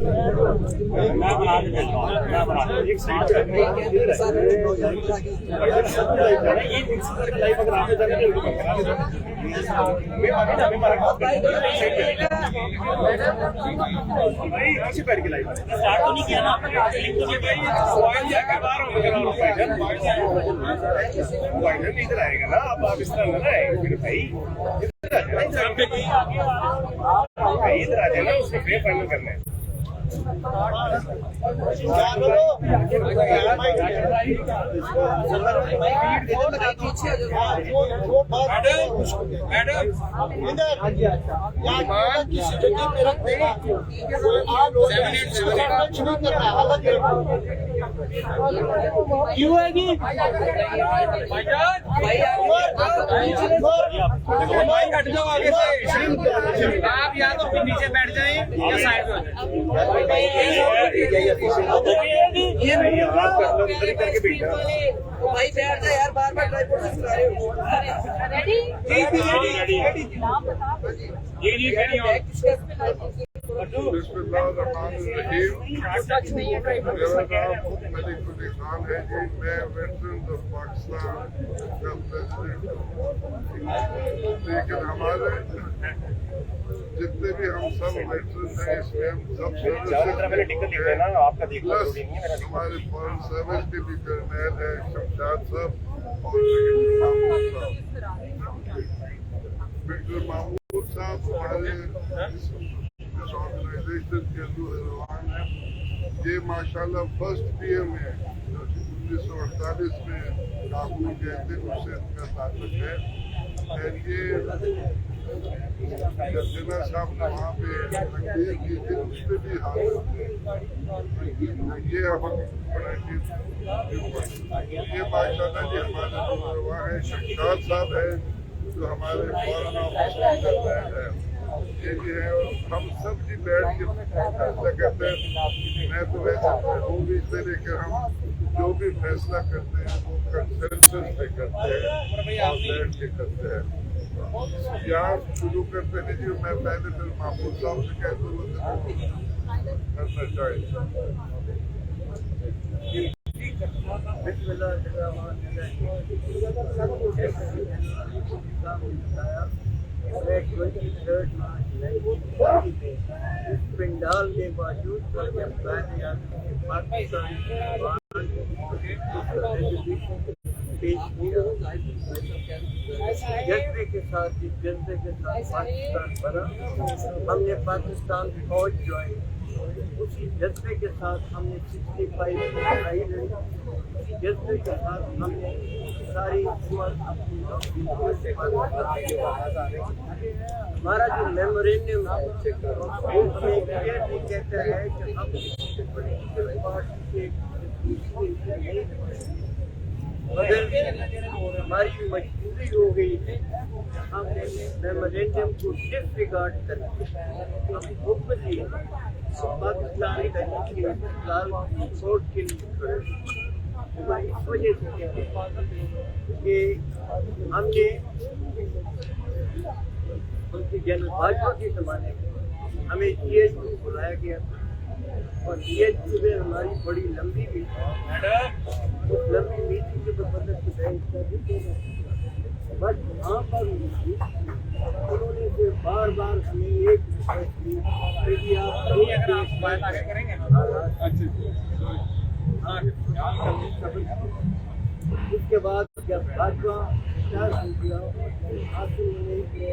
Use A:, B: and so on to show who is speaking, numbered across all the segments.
A: ادھر آئے گا نا آپ اس طرح نہ آئے میرے بھائی، ادھر آ جائے نا، اس کو فائنل کرنا ہے.
B: کیوں ہے جی ہٹ جاؤ آگے سے، آپ یا تو نیچے بیٹھ جائیں یا سائڈ
C: بھائی بیٹھ جائے یار، بار بار ٹرائی پورٹ چلا رہے ہو.
D: بسم اللہ الرحمن الرحیم. میرا نام ملک خان ہے جی، میں ویٹرنز آف پاکستان کا پریزیڈنٹ ہوں. لیکن ہمارے جتنے بھی ہم سب ویٹرنز ہیں اس میں ہم سب پلس ہمارے فورن سروس کے بھی کرنیل ہیں شمشاد صاحب اور محمود صاحب. ڈاکٹر محمود صاحب ہمارے اس آرگنائزیشن کے رہنماؤں ہیں. یہ ماشاءاللہ فرسٹ پی ایم ہے جو 1948 میں کابل گئے تھے، اس سے ان کا تعلق ہے. یہ جنرل صاحب نے وہاں پہ تقریر کی تھی، اس پہ بھی حاضر تھے. یہ ماشاءاللہ جی ہمارے رہنما ہیں شمشاد صاحب ہیں جو ہمارے فورن آفس ہیں. یہ بھی ہے اور ہم سب جی بیٹھ کے فیصلہ کرتے ہیں. میں تو ویسے ہوں بھی سے لے کر ہم جو بھی فیصلہ کرتے ہیں وہ کنسنسس پہ کرتے ہیں اور بیٹھ کے کرتے ہیں. یہاں شروع کرتے ہیں جی میں پہلے پھر محمود صاحب سے کہہ دوں کرنا چاہیے.
C: بسم اللہ الرحمن الرحیم. اس پنڈال کے باوجود پیش کیا جذبے کے ساتھ، جس جذبے کے ساتھ پاکستان بنا، ہم نے پاکستان فوج جوائن، اسی جذبے کے ساتھ ہم نے 65 کی لڑائی لڑی، جذبے کے ساتھ ہم نے ساری حکومت اپنی ہمارا جو میمورینڈم ہے وہ ہمیں کلیئرلی کہتا ہے کہ ہم کسی پولیٹیکل پارٹی کے مگر ہماری مجبوری ہو گئی ہے. ہم نے میمورینڈم کو ڈس ریگارڈ کر کے ہم اوپنلی پاکستان کا استقلال کی سپورٹ کے لیے کھڑے. اس وجہ سے کہ ہم نے ان کی جنرل باجوہ کے زمانے میں ہمیں جی ایچ کو بلایا گیا تھا اور جی ایچ میں ہماری بڑی لمبی بھی اس لمبی میٹنگ کے مطلب سے بحث کر دی. بس وہاں پر انہوں نے پھر بار بار ہمیں ایک ریکویسٹ کی کہ آپ کریں گے. اس کے بعد جب باجوہ حاصل ہونے کے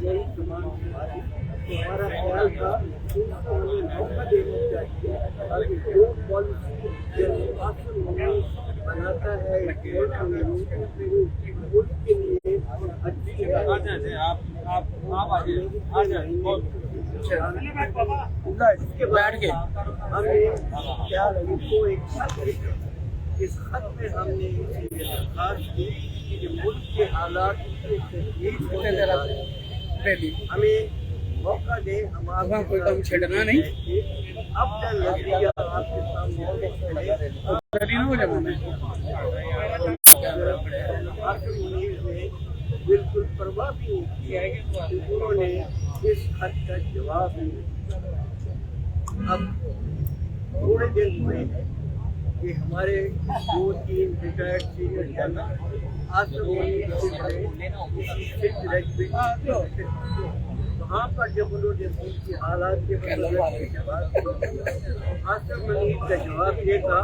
C: یہی زمان ہماری تو ہمارا خیال تھا کہ اس کو ہمیں موقع دینا چاہیے تاکہ جو پالیسی جب حاصل ہونے بناتا ہے ملک کے لیے اچھی اس کے بعد ہم نے خیال کو ایک خط لکھا. اس خط میں ہم نے درخواست کی کہ ملک کے حالات ہمیں موقع دیں، ہم آپ کو کام چھیڑنا نہیں. اب کا نظریہ آپ کے سامنے بالکل پرواہ بھی نہیں کی. انہوں نے اس خط کا جواب اب تھوڑے دن ہوئے ہیں کہ ہمارے 2-3 retired senior general Asif Munir سے بڑے وہاں پر جب انہوں نے ان کی حالات کے بارے میں جواب دیا، آصف منیر کا جواب یہ تھا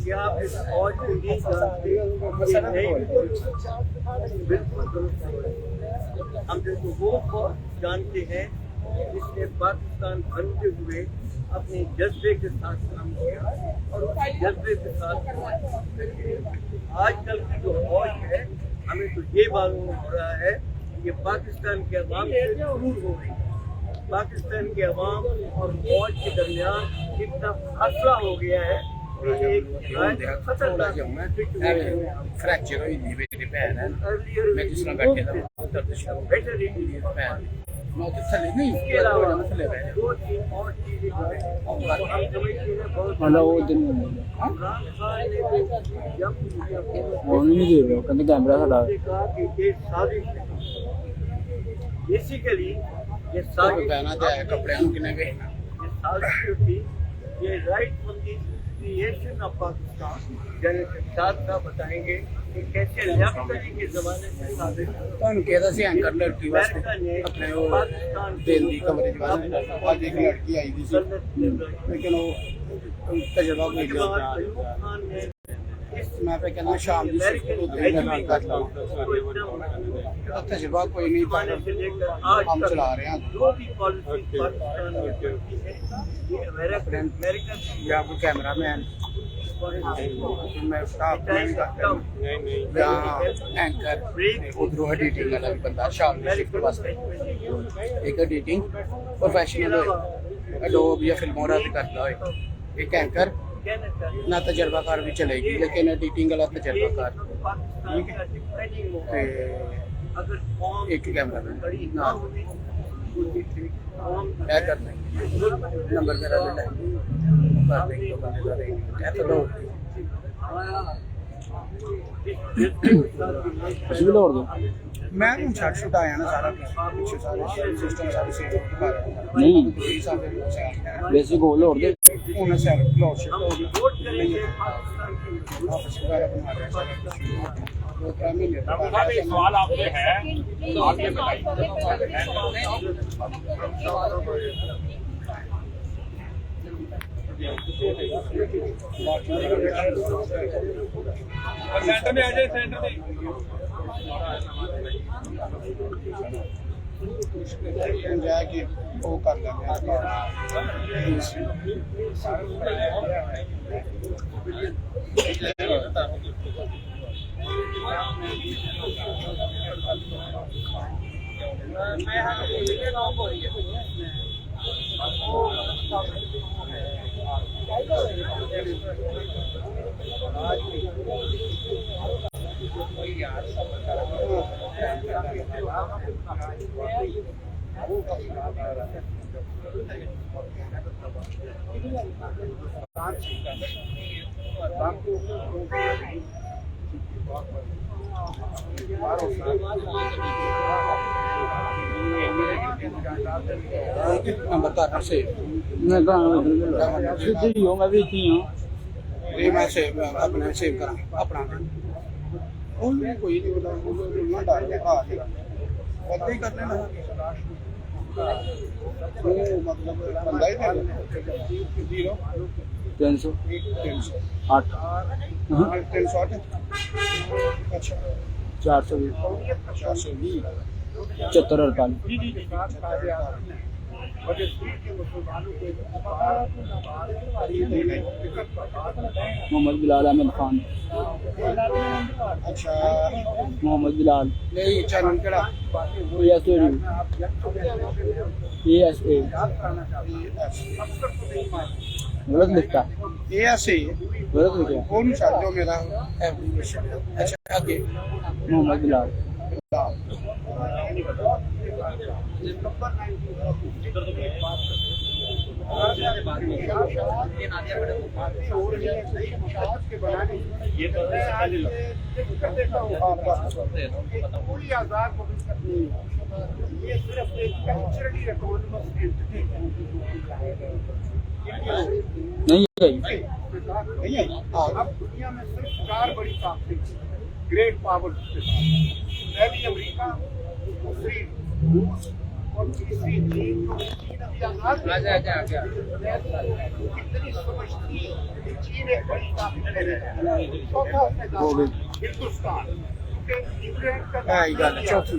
C: کہ آپ اس فوج کو نہیں جانتے، یہ نہیں بالکل درست ہے۔ ہم جو وہ فوج جانتے ہیں جس نے پاکستان بنتے ہوئے اپنے جذبے کے ساتھ کام کیا اور اس جذبے کے ساتھ آج کل کی جو فوج ہے ہمیں تو یہ معلوم ہو رہا ہے کہ پاکستان کے عوام سے دور ہو گئی، پاکستان کے عوام اور فوج کے درمیان اتنا فاصلہ ہو گیا ہے کہ ایک خطرناک
B: فریکچر ہوئی تھی میری بہن ہے، میں جس طرح بیٹھے تھا درد شروع بہن میں تو تھلے نہیں
C: اس کے علاوہ
B: تھلے بیٹھے
C: 2-3 اور چیزیں جو ہیں ہم سمجھتے ہیں بہت
B: وہ دن
C: عمران خان نے جب
B: وہ نہیں دے رہے کہتے کیمرہ ہٹا
C: کہا کہ یہ سازش ہے، بیسیکلی یہ سازش
B: پہنا جائے کپڑے کنے گئے
C: یہ سازش جو تھی یہ right from the creation of Pakistan, general Shahzad صاحب بتائیں گے کہ کیسے لیاقت کے زمانے سے سازش
B: تہن کہتا سی اینکر لڑکی واسطے اپنے وہ دل دی کمرے واسطے آج ایک لڑکی آئی تھی لیکن وہ تجربہ کوئی نہیں میں پہ کہنا شام دی تجربہ کوئی نہیں تھا ہم چلا رہے ہیں
C: جو بھی پالیسی پاکستان میں چلتی ہے یہ امریکن
B: یا کوئی کیمرہ مین میں اسٹاف نہیں کرتا ہوں یہاں اینکر ادھر ایڈیٹنگ والا بھی بندہ شام میں شفٹ واسطے ایک ایڈیٹنگ پروفیشنل ہوئے اڈوب یا فلموں رد کرتا ہوئے ایک اینکر نہ تجربہ کار بھی چلے گی لیکن ایڈیٹنگ والا تجربہ کار ایک کیمرہ مین نہ کیا کرتے ہیں نمبر میرا لے لیں میں چھٹ چھٹ آیا نا سارا سسٹم نہیں ویسے گول اور دے
A: سوال آپ سے ہے سینٹر میں آ جائے سینٹر میں
B: کہ وہ کر لیں نمبر کار سے میں اپنا سیو کرا اپنا کوئی نہیں بتا ڈال ہی کر لینا مطلب بندہ ہی 300 8 308 اچھا 420 74 48 محمد بلال احمد خان اچھا محمد بلال چینل کیڑا غلط لکھتا غلط لکھا جو میرا اچھا آگے محمد بلال پوری آزاد مملکت نہیں ہے، یہ صرف ایک کلچرلی اٹونومس اینٹی اب دنیا میں صرف 4 بڑی طاقتیں گریٹ پاور کے ساتھ، پہلی امریکہ، دوسری روس اور تیسری چین. چین ابھی آزاد کتنی سمجھتی کہ چین ایک بڑی طاقت ہے. چوتھا ہندوستان، انگلینڈ کا اس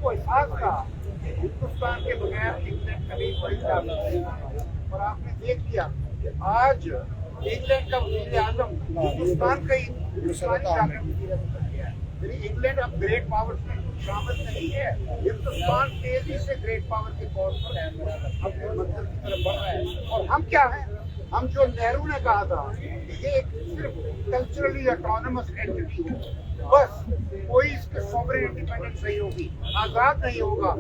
B: کو احساس تھا کہ ہندوستان کے بغیر انگلینڈ کبھی بڑی طاقت نہیں ہے. اور آپ نے دیکھ لیا کہ آج انگلینڈ کا وزیر اعظم ہندوستان کا ہی ہندوستانی طاقت وزیر اعظم بن گیا ہے. یعنی انگلینڈ اب گریٹ پاور میں شامل نہیں ہے. ہندوستان تیزی سے گریٹ پاور کے طور پر اپنے منزل کی طرف بڑھ رہا ہے. اور ہم کیا ہیں؟ ہم جو نہرو نے کہا تھا کہ یہ ایک صرف کلچرلی اٹونومس اینٹی ہے، بس کوئی اس کے سوورن انڈیپینڈنس نہیں ہوگی، آزاد نہیں ہوگا.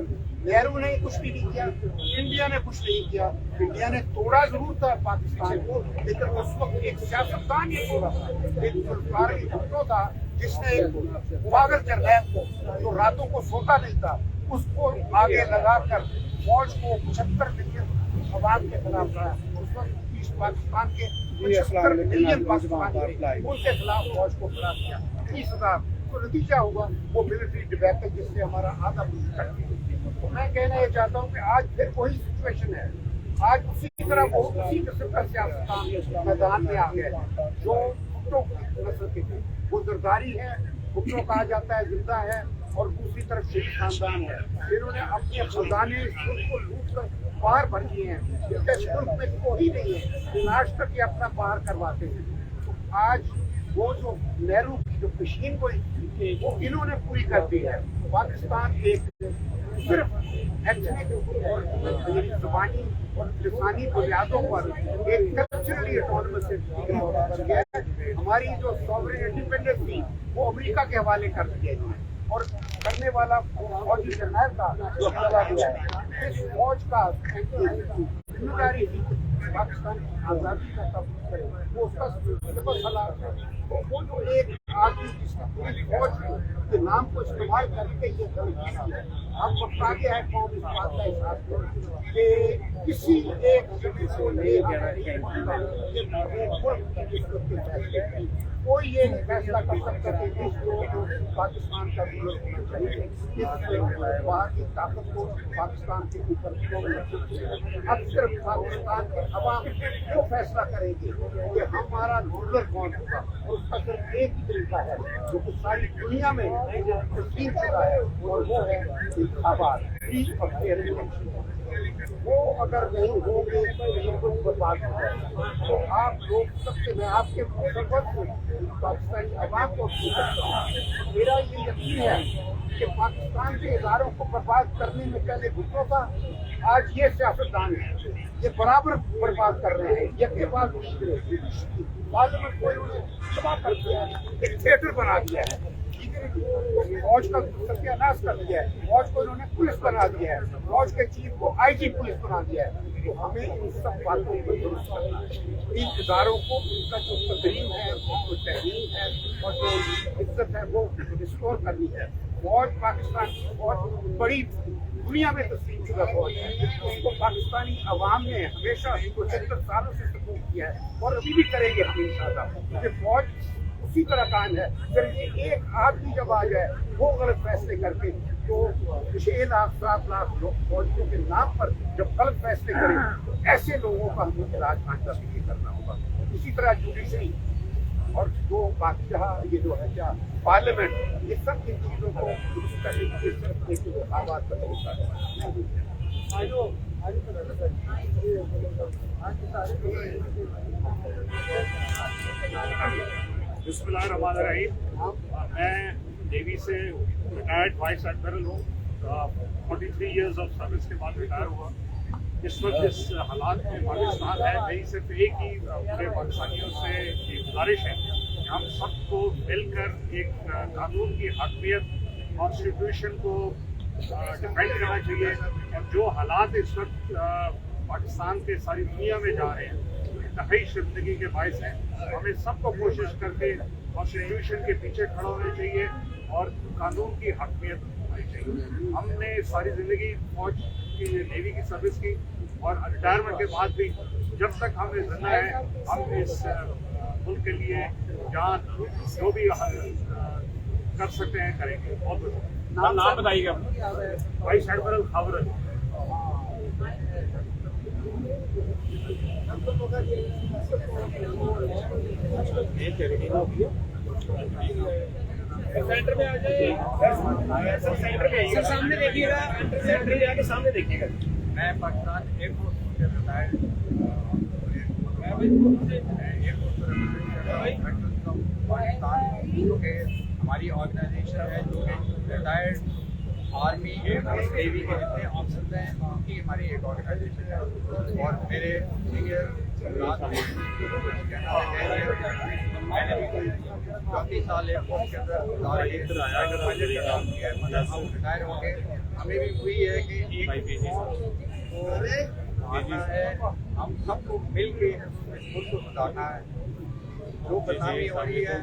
B: نہرو نے کچھ بھی نہیں کیا، انڈیا نے کچھ نہیں کیا. انڈیا نے توڑا ضرور تھا پاکستان کو، لیکن اس وقت ایک سیاستدان یہ توڑا تھا، ایک سرکاری بھٹو تھا جس نے ایک پاگل جرنیل کو جو راتوں کو سوتا نہیں تھا اس کو آگے لگا کر فوج کو 75 ملین عوام کے خلاف لڑا. اس وقت پاکستان کے 75 ملین پاکستانی تھے، ان کے خلاف فوج کو کھڑا کیا 30,000. تو نتیجہ ہوگا وہ ملٹری ڈبیکل جس سے ہمارا آدھا ملک کٹ گیا. تو میں کہنا یہ چاہتا ہوں کہ آج پھر وہی سچویشن ہے. آج اسی طرح وہ اسی قسم کا سیاستدان میدان میں آ گئے جو بھٹو کی نسل کے تھے. وہ زرداری ہے، بھٹو کہا جاتا ہے زندہ ہے، اور دوسری طرف شریف خاندان ہے. انہوں نے اپنے خزانے ملک کو لوٹ کر باہر بھر دیے ہیں. اس ملک میں کوئی نہیں ہے آج تک یہ اپنا باہر کرواتے ہیں. تو آج وہ جو نہرو کی جو مشین کو وہ انہوں نے پوری کر دی ہے. پاکستان ایک صرف ایتھنک اور زبانی اور لسانی بنیادوں پر ایک کلچرلی اٹونومس بن گیا ہے. ہماری جو سوورن انڈیپینڈنس تھی وہ امریکہ کے حوالے کر دی گئی ہے، اور کرنے والا فوجی جرنیل تھا جو حملہ کیا ہے. اس فوج کا ذمہ داری تھی پاکستان کی آزادی کا تحفظ کرے، وہ اس کا صفت حالات ہے. وہ جو ایک آدمی جس کی پوری فوج کے نام کو استعمال کر کے یہ کیا ہے، اب وقت آ گیا ہے قوم اس بات کا احساس کرے کہ کسی ایک جگہ کو لے کوئی یہ فیصلہ کر سکتا ہے کہ پاکستان کا رولر ہونا چاہیے. اس باہر کی طاقت کو پاکستان کے اوپر اب صرف پاکستان کے عوام وہ فیصلہ کریں گے کہ ہمارا رولر کون ہوگا. اور اس کا صرف ایک ہی طریقہ ہے جو کہ ساری دنیا میں تسلیم شدہ ہے، اور وہ ہے انتخابات، فری اور فیئر الیکشن. وہ اگر نہیں ہوں گے تو یہ کچھ برباد ہو جائے گا. تو آپ لوگ سب سے میں آپ کے پاکستانی عوام کو میرا یہ یقین ہے کہ پاکستان کے اداروں کو برباد کرنے میں پہلے بھٹو تھا، آج یہ سیاستدان ہے یہ برابر برباد کر رہے ہیں. یہ کے بعد پارلیمنٹ کو انہوں نے تباہ کر دیا ہے، ایک تھیٹر بنا دیا ہے، فوج کا ستیہ ناش کر دیا ہے، فوج کو انہوں نے پولیس بنا دیا ہے، فوج کے چیف کو آئی جی پولیس بنا دیا ہے. تو ہمیں ان سب باتوں کو درست کرنا ہے. ان اداروں کو ان کا جو تدریم ہے، جو تحریم ہے اور جو عزت ہے وہ ریسٹور کرنی ہے. فوج پاکستان کی فوج بڑی دنیا میں تسلیم شدہ فوج ہے. اس کو پاکستانی عوام نے ہمیشہ 75 سالوں سے سپورٹ کیا ہے اور ابھی بھی کریں گے ہم انشاءاللہ. کیونکہ فوج اسی طرح کام ہے. صرف ایک آدمی جب آ جائے وہ غلط فیصلے کر کے تو 6 لاکھ 7 لاکھ لوگ فوجیوں کے نام پر جب غلط فیصلے کریں تو ایسے لوگوں کا ہمیں علاج ڈھانچہ بھی کرنا ہوگا. اسی طرح جوڈیشری اور جو بادشاہ یہ جو ہے کیا پارلیمنٹ، یہ سب ان چیزوں کو درست کرنے کے صرف ایک انتخابات کا طریقہ ہے.
A: بسم اللہ الرحمن الرحیم. میں نیوی سے ریٹائرڈ وائس ایڈمرل ہوں. 43 ایئرز آف سروس کے بعد ریٹائر ہوا. اس وقت جس حالات میں پاکستان ہے، میری صرف ایک ہی پورے پاکستانیوں سے یہ گزارش ہے کہ ہم سب کو مل کر ایک قانون کی حاکمیت، کانسٹیٹیوشن کو ڈیفینڈ کرنا چاہیے. اور جو حالات اس وقت پاکستان کے ساری دنیا میں جا رہے ہیں انتہائی شرمندگی کے باعث ہیں. ہمیں سب کو کوشش کر کے کانسٹیٹیوشن کے پیچھے کھڑا ہونا چاہیے اور قانون کی حاکمیت ہونی چاہیے. ہم نے ساری زندگی فوج کی نیوی کی سروس کی اور ریٹائرمنٹ کے بعد بھی جب تک ہمیں زندہ ہے ہم اس ملک کے لیے جان جو بھی کر سکتے ہیں کریں گے. بہت بہت نام بتائیے گا. وائس ایڈمرل خاورل.
E: سینٹر میں آ جائیے سر, سینٹر میں آئیے, سامنے دیکھیے گا, سینٹر میں آ کے سامنے دیکھیے گا.
C: میں پاکستان ایئر فورس سے ریٹائرڈ پاکستان جو کہ ہماری آرگنائزیشن ہے جو کہ retired army air force navy کے جتنے آفیسرز ہیں ان کی ہماری ایک آرگنائزیشن ہے. اور میرے سینئر عمران میں نے بھی 34 سال ایئر فورس کے اندر کام کیا ہے. مطلب ہم ریٹائر ہو گئے. ہمیں بھی وہی ہے کہ ایک ہے ہم سب کو مل کے اس ملک کو سدھارنا ہے. جو بدنامی ہو رہی ہے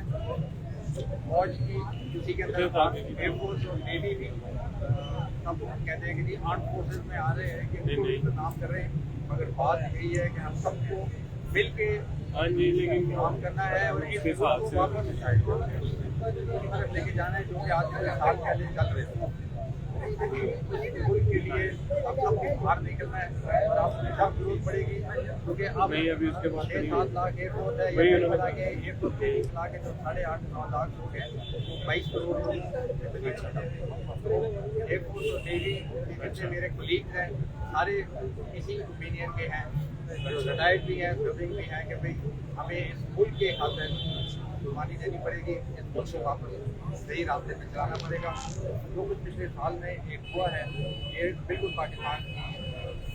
C: فوج کی کسی کے اندر ایئر فورس اور نیوی بھی سب کہتے ہیں کہ نہیں آرم فورسز میں آ رہے ہیں کہ کام کر رہے ہیں, مگر بات یہی ہے کہ ہم سب کو مل کے کام کرنا ہے اور اس کو واپس طرف لے کے جانا ہے جو کہ آج کے سال پہلے چل رہے تھے. ملک کے لیے اب سب کو باہر نکلنا ہے اور اب سب ضرورت پڑے گی کیونکہ اب 6-7 لاکھ ایئر فورس ہے یا 1 لاکھ ہے تو 8.5-9 لاکھ لوگ ہیں, 22 کروڑ ایئر فورس اور نیوی جتنے میرے کولیگز ہیں سارے اسی اوپینین کے ہیں, ریٹائرڈ بھی ہیں, سرونگ بھی ہیں کہ بھائی ہمیں اس ملک کے خاطر قربانی دینی پڑے گی, اس ملک کو واپس صحیح راستے پہ چلانا پڑے گا. جو کچھ پچھلے سال میں ایک ہوا ہے یہ بالکل پاکستان کی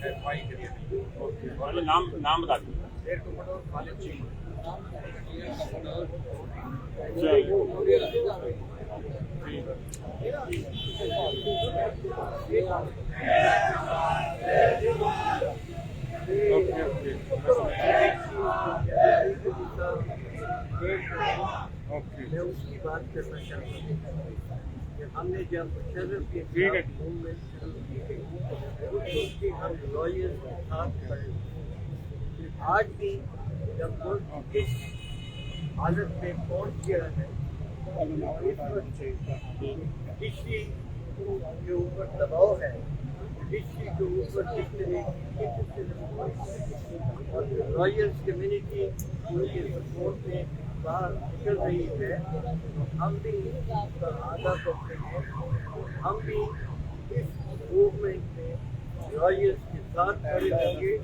C: رہنمائی کے لیے.
A: نام بتا دیجیے.
C: ایئر کمانڈر خالد جی.
B: میں
C: اس کی بات کرنا چاہتا ہوں کہ ہم نے جب مشرف کے موومنٹ شروع کی اس کی ہم لائر کے ساتھ کھڑے ہوئے. آج بھی جب ملک اس حالت میں پہنچ گیا ہے ہسٹری کے اوپر دباؤ ہے, ہسٹری کے اوپر جس طرح اور لائرس کمیونٹی ان کے سپورٹ میں باہر نکل رہی ہے, ہم بھی اس کا آگاہ کرتے ہیں. ہم بھی اس موومنٹ میں لائرس کے ساتھ کھڑے ہوں گے.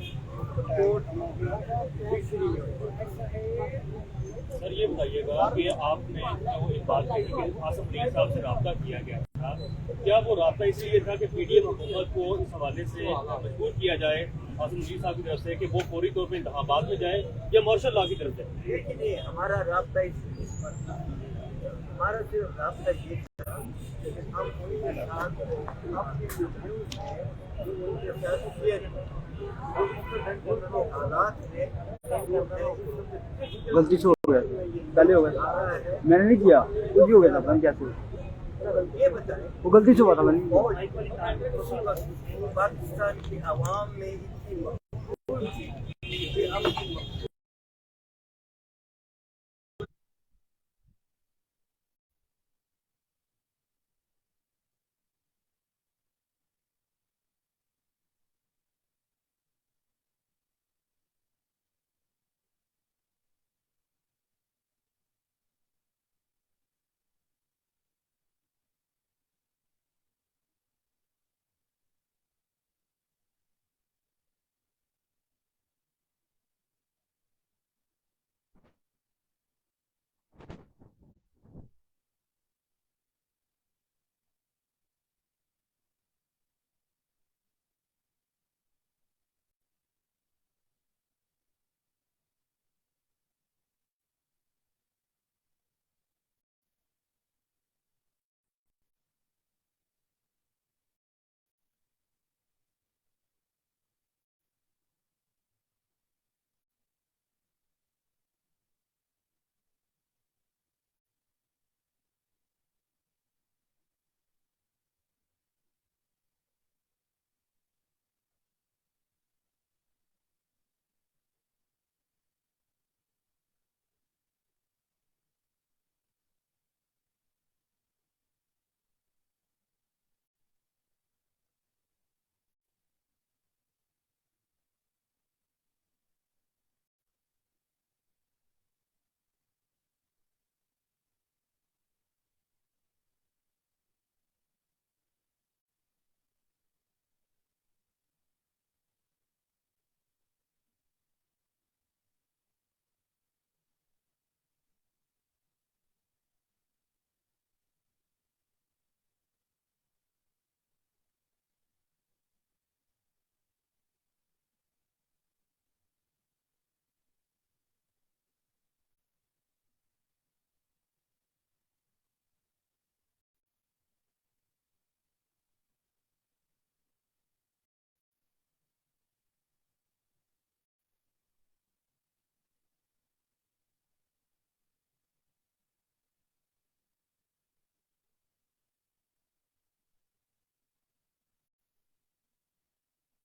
C: سپورٹ
E: سر یہ بتائیے گا کہ آپ نے جو ایک بات کہی کہ آصف علی صاحب سے رابطہ کیا گیا تھا, کیا وہ رابطہ اس لیے تھا کہ پی ڈی ایم حکومت کو اس حوالے سے مجبور کیا جائے آصف علی صاحب کی طرف سے کہ وہ فوری طور پہ انتخابات میں جائیں یا مارشل لا کی طرف جائیں؟
C: لیکن یہ ہمارا رابطہ اس پر تھا. ہمارا صرف رابطہ یہ تھا کہ ہم ان کے ساتھ اپنے جو ویوز ہیں ان کے ساتھ شیئر کریں. حالات میں
B: غلطی سے ہو گیا, پہلے ہو گیا, میں نے نہیں کیا, کچھ بھی ہو گیا تھا. کیسے
C: یہ بتائیں
B: وہ غلطی سے ہوا تھا, میں نے
C: پاکستان کی عوام میں اتنی مقبول تھی کہ